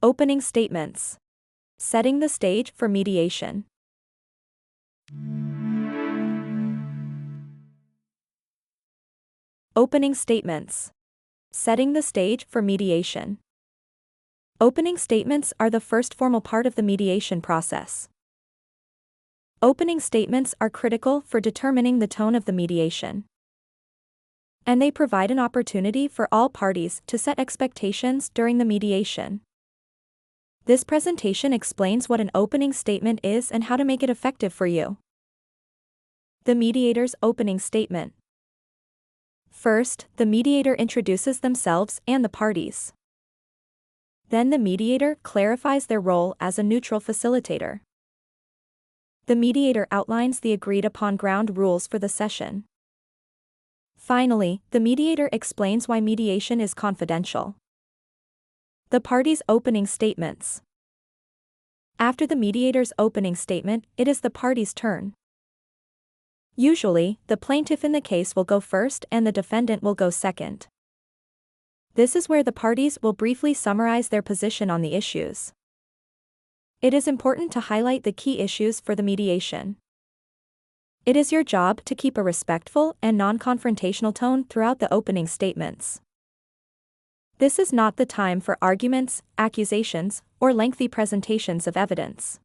Opening statements. Setting the stage for mediation. Opening statements. Setting the stage for mediation. Opening statements are the first formal part of the mediation process. Opening statements are critical for determining the tone of the mediation. And they provide an opportunity for all parties to set expectations during the mediation. This presentation explains what an opening statement is and how to make it effective for you. The mediator's opening statement. First, the mediator introduces themselves and the parties. Then the mediator clarifies their role as a neutral facilitator. The mediator outlines the agreed-upon ground rules for the session. Finally, the mediator explains why mediation is confidential. The parties' opening statements. After the mediator's opening statement, it is the parties' turn. Usually, the plaintiff in the case will go first and the defendant will go second. This is where the parties will briefly summarize their position on the issues. It is important to highlight the key issues for the mediation. It is your job to keep a respectful and non-confrontational tone throughout the opening statements. This is not the time for arguments, accusations, or lengthy presentations of evidence.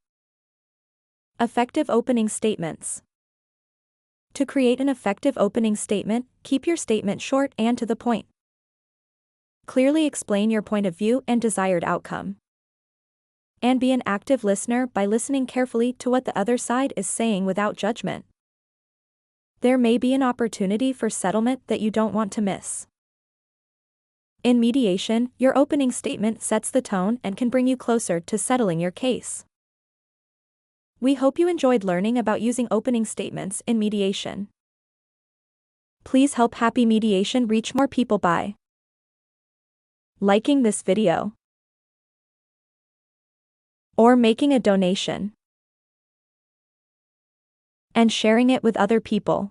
Effective opening statements. To create an effective opening statement, keep your statement short and to the point. Clearly explain your point of view and desired outcome. And be an active listener by listening carefully to what the other side is saying without judgment. There may be an opportunity for settlement that you don't want to miss. In mediation, your opening statement sets the tone and can bring you closer to settling your case. We hope you enjoyed learning about using opening statements in mediation. Please help Happy Mediation reach more people by liking this video or making a donation and sharing it with other people.